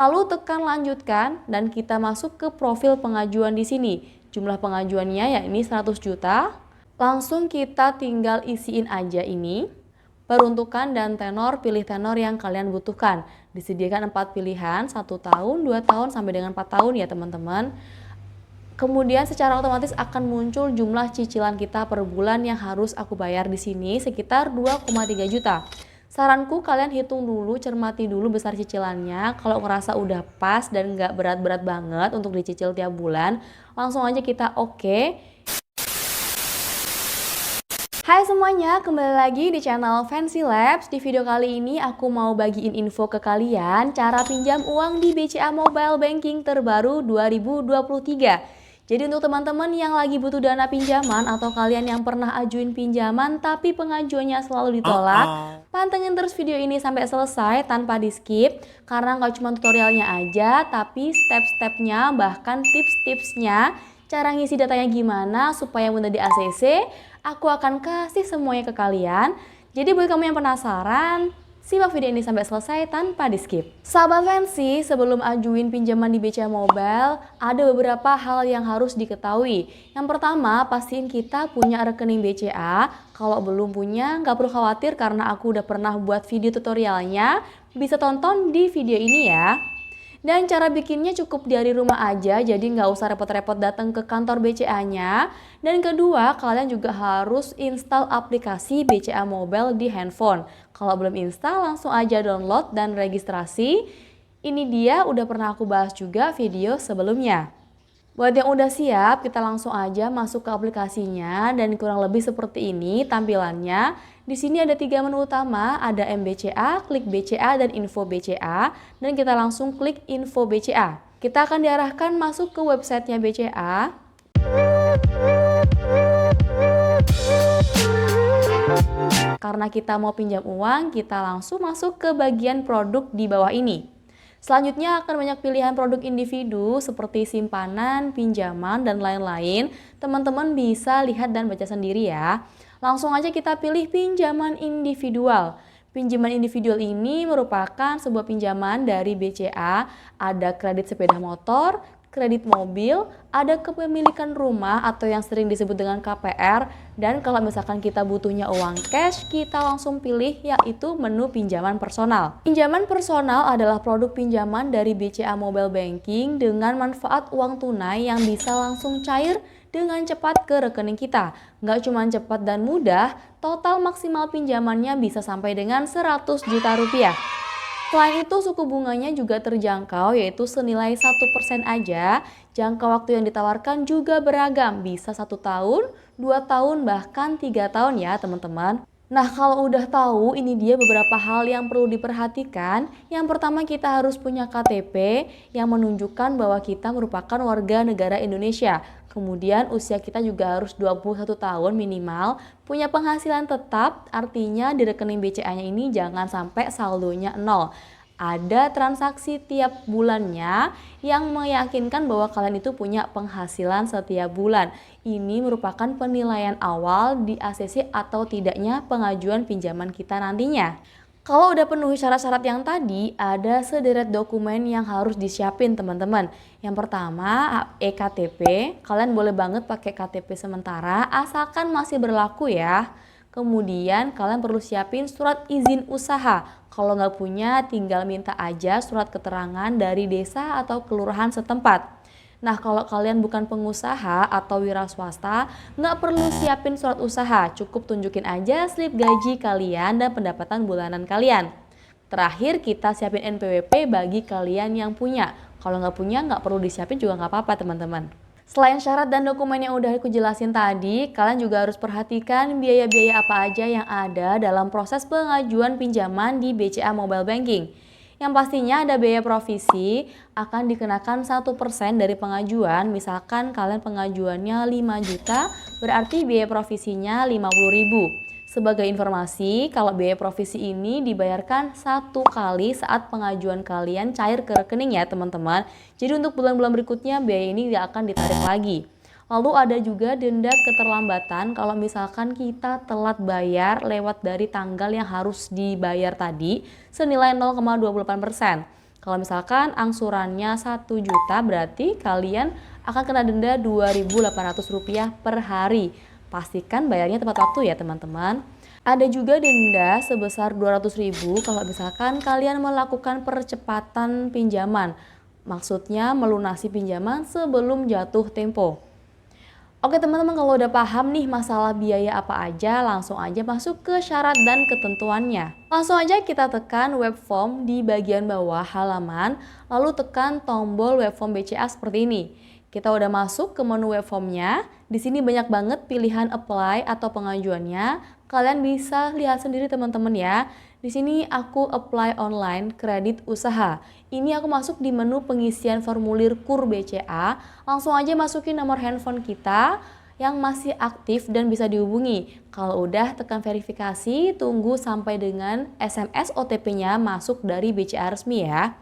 Lalu tekan lanjutkan dan kita masuk ke profil pengajuan di sini. Jumlah pengajuannya yakni 100 juta. Langsung kita tinggal isiin aja ini. Peruntukan dan tenor, pilih tenor yang kalian butuhkan. Disediakan 4 pilihan, 1 tahun, 2 tahun, sampai dengan 4 tahun ya teman-teman. Kemudian secara otomatis akan muncul jumlah cicilan kita per bulan yang harus aku bayar di sini sekitar 2,3 juta. Saranku kalian hitung dulu, cermati dulu besar cicilannya. Kalau ngerasa udah pas dan nggak berat-berat banget untuk dicicil tiap bulan, langsung aja kita oke. Hai semuanya, kembali lagi di channel Fancy Labs. Di video kali ini aku mau bagiin info ke kalian cara pinjam uang di BCA Mobile Banking terbaru 2023. Jadi untuk teman-teman yang lagi butuh dana pinjaman atau kalian yang pernah ajuin pinjaman tapi pengajuannya selalu ditolak, pantengin terus video ini sampai selesai tanpa di skip karena nggak cuma tutorialnya aja tapi step-stepnya bahkan tips-tipsnya cara ngisi datanya gimana supaya mudah di ACC, aku akan kasih semuanya ke kalian. Jadi buat kamu yang penasaran, simak video ini sampai selesai tanpa di skip. Sahabat Fancy, sebelum ajuin pinjaman di BCA Mobile, ada beberapa hal yang harus diketahui. Yang pertama, pastiin kita punya rekening BCA. Kalau belum punya, nggak perlu khawatir karena aku udah pernah buat video tutorialnya. Bisa tonton di video ini ya. Dan cara bikinnya cukup dari rumah aja, jadi nggak usah repot-repot datang ke kantor BCA-nya. Dan kedua, kalian juga harus install aplikasi BCA Mobile di handphone. Kalau belum install, langsung aja download dan registrasi. Ini dia udah pernah aku bahas juga video sebelumnya. Buat yang udah siap, kita langsung aja masuk ke aplikasinya dan kurang lebih seperti ini tampilannya. Di sini ada 3 menu utama, ada MBCA, klik BCA dan info BCA, dan kita langsung klik info BCA. Kita akan diarahkan masuk ke websitenya BCA. Karena kita mau pinjam uang, kita langsung masuk ke bagian produk di bawah ini. Selanjutnya akan banyak pilihan produk individu seperti simpanan, pinjaman, dan lain-lain. Teman-teman bisa lihat dan baca sendiri ya. Langsung aja kita pilih pinjaman individual. Pinjaman individual ini merupakan sebuah pinjaman dari BCA. Ada kredit sepeda motor, kredit mobil, ada kepemilikan rumah atau yang sering disebut dengan KPR, dan kalau misalkan kita butuhnya uang cash, kita langsung pilih yaitu menu pinjaman personal. Pinjaman personal adalah produk pinjaman dari BCA Mobile Banking dengan manfaat uang tunai yang bisa langsung cair dengan cepat ke rekening kita. Nggak cuma cepat dan mudah, total maksimal pinjamannya bisa sampai dengan 100 juta rupiah. Selain itu, suku bunganya juga terjangkau, yaitu senilai 1% aja. Jangka waktu yang ditawarkan juga beragam, bisa 1 tahun, 2 tahun, bahkan 3 tahun ya teman-teman. Nah, kalau udah tahu, ini dia beberapa hal yang perlu diperhatikan. Yang pertama, kita harus punya KTP yang menunjukkan bahwa kita merupakan warga negara Indonesia. Kemudian usia kita juga harus 21 tahun minimal, punya penghasilan tetap, artinya di rekening BCA-nya ini jangan sampai saldonya nol. Ada transaksi tiap bulannya yang meyakinkan bahwa kalian itu punya penghasilan setiap bulan. Ini merupakan penilaian awal di ACC atau tidaknya pengajuan pinjaman kita nantinya. Kalau udah penuhi syarat-syarat yang tadi, ada sederet dokumen yang harus disiapin teman-teman. Yang pertama, eKTP. Kalian boleh banget pakai KTP sementara, asalkan masih berlaku ya. Kemudian kalian perlu siapin surat izin usaha. Kalau nggak punya, tinggal minta aja surat keterangan dari desa atau kelurahan setempat. Nah, kalau kalian bukan pengusaha atau wira swasta, nggak perlu siapin surat usaha. Cukup tunjukin aja slip gaji kalian dan pendapatan bulanan kalian. Terakhir, kita siapin NPWP bagi kalian yang punya. Kalau nggak punya, nggak perlu disiapin juga nggak apa-apa teman-teman. Selain syarat dan dokumen yang udah aku jelasin tadi, kalian juga harus perhatikan biaya-biaya apa aja yang ada dalam proses pengajuan pinjaman di BCA Mobile Banking. Yang pastinya ada biaya provisi, akan dikenakan 1% dari pengajuan. Misalkan kalian pengajuannya 5 juta, berarti biaya provisinya 50.000. Sebagai informasi, kalau biaya provisi ini dibayarkan 1 kali saat pengajuan kalian cair ke rekening ya teman-teman. Jadi untuk bulan-bulan berikutnya biaya ini tidak akan ditarik lagi. Lalu ada juga denda keterlambatan kalau misalkan kita telat bayar lewat dari tanggal yang harus dibayar tadi senilai 0,28%. Kalau misalkan angsurannya 1 juta, berarti kalian akan kena denda Rp2.800 per hari. Pastikan bayarnya tepat waktu ya teman-teman. Ada juga denda sebesar 200.000 kalau misalkan kalian melakukan percepatan pinjaman. Maksudnya melunasi pinjaman sebelum jatuh tempo. Oke teman-teman, kalau udah paham nih masalah biaya apa aja, langsung aja masuk ke syarat dan ketentuannya. Langsung aja kita tekan web form di bagian bawah halaman, lalu tekan tombol web form BCA seperti ini. Kita udah masuk ke menu web formnya. Di sini banyak banget pilihan apply atau pengajuannya. Kalian bisa lihat sendiri teman-teman ya. Di sini aku apply online kredit usaha. Ini aku masuk di menu pengisian formulir KUR BCA. Langsung aja masukin nomor handphone kita yang masih aktif dan bisa dihubungi. Kalau udah tekan verifikasi, tunggu sampai dengan SMS OTP-nya masuk dari BCA resmi ya.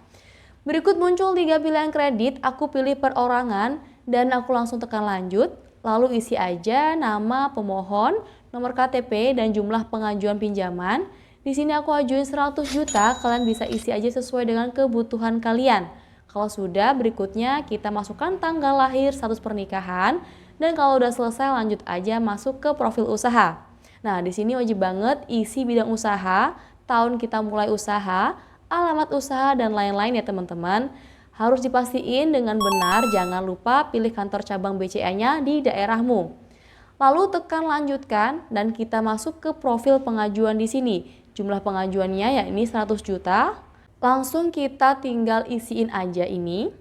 Berikut muncul 3 pilihan kredit, aku pilih perorangan dan aku langsung tekan lanjut. Lalu isi aja nama pemohon, nomor KTP dan jumlah pengajuan pinjaman. Di sini aku ajuin 100 juta, kalian bisa isi aja sesuai dengan kebutuhan kalian. Kalau sudah, berikutnya kita masukkan tanggal lahir, status pernikahan, dan kalau udah selesai lanjut aja masuk ke profil usaha. Nah, di sini wajib banget isi bidang usaha, tahun kita mulai usaha, alamat usaha dan lain-lain ya teman-teman. Harus dipastiin dengan benar, jangan lupa pilih kantor cabang BCA-nya di daerahmu. Lalu tekan lanjutkan dan kita masuk ke profil pengajuan di sini. Jumlah pengajuannya yakni 100 juta. Langsung kita tinggal isiin aja ini.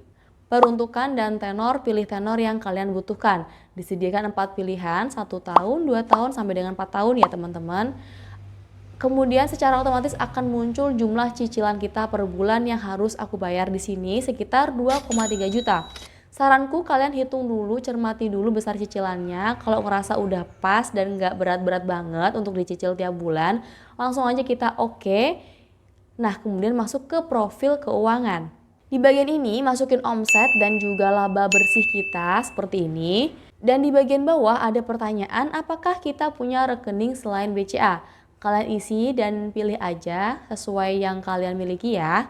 Peruntukan dan tenor, pilih tenor yang kalian butuhkan. Disediakan 4 pilihan, 1 tahun, 2 tahun sampai dengan 4 tahun ya teman-teman. Kemudian secara otomatis akan muncul jumlah cicilan kita per bulan yang harus aku bayar di sini sekitar 2,3 juta. Saranku kalian hitung dulu, cermati dulu besar cicilannya. Kalau ngerasa udah pas dan nggak berat-berat banget untuk dicicil tiap bulan, langsung aja kita oke. Nah, kemudian masuk ke profil keuangan. Di bagian ini masukin omset dan juga laba bersih kita seperti ini. Dan di bagian bawah ada pertanyaan apakah kita punya rekening selain BCA. Kalian isi dan pilih aja sesuai yang kalian miliki ya.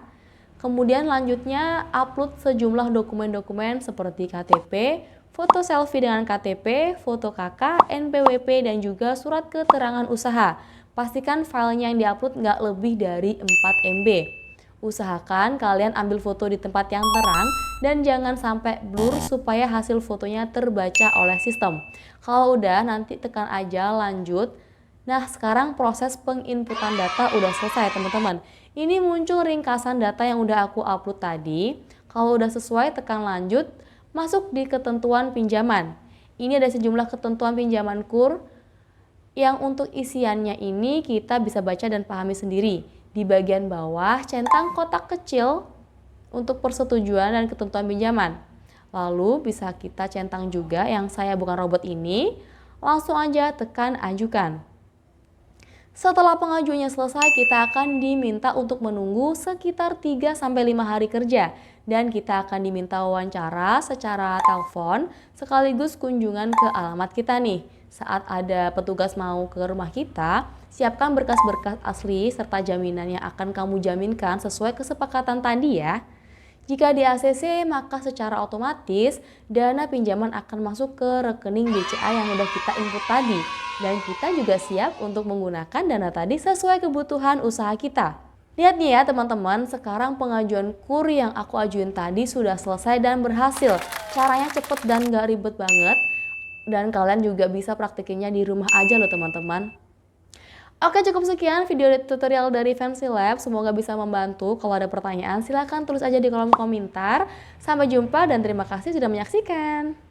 Kemudian lanjutnya upload sejumlah dokumen-dokumen seperti KTP, foto selfie dengan KTP, foto KK, NPWP, dan juga surat keterangan usaha. Pastikan filenya yang diupload nggak lebih dari 4 MB. Usahakan kalian ambil foto di tempat yang terang dan jangan sampai blur supaya hasil fotonya terbaca oleh sistem. Kalau udah nanti tekan aja lanjut. Nah, sekarang proses penginputan data udah selesai teman-teman. Ini muncul ringkasan data yang udah aku upload tadi. Kalau udah sesuai tekan lanjut, masuk di ketentuan pinjaman. Ini ada sejumlah ketentuan pinjaman KUR yang untuk isiannya ini kita bisa baca dan pahami sendiri. Di bagian bawah centang kotak kecil untuk persetujuan dan ketentuan pinjaman. Lalu bisa kita centang juga yang saya bukan robot ini. Langsung aja tekan ajukan. Setelah pengajuannya selesai, kita akan diminta untuk menunggu sekitar 3-5 hari kerja. Dan kita akan diminta wawancara secara telepon sekaligus kunjungan ke alamat kita nih. Saat ada petugas mau ke rumah kita, siapkan berkas-berkas asli serta jaminan yang akan kamu jaminkan sesuai kesepakatan tadi ya. Jika di ACC, maka secara otomatis dana pinjaman akan masuk ke rekening BCA yang udah kita input tadi. Dan kita juga siap untuk menggunakan dana tadi sesuai kebutuhan usaha kita. Lihat nih ya teman-teman, sekarang pengajuan KUR yang aku ajuin tadi sudah selesai dan berhasil. Caranya cepet dan gak ribet banget. Dan kalian juga bisa praktikinnya di rumah aja loh teman-teman. Oke, cukup sekian video tutorial dari Fancy Lab. Semoga bisa membantu. Kalau ada pertanyaan silahkan tulis aja di kolom komentar. Sampai jumpa dan terima kasih sudah menyaksikan.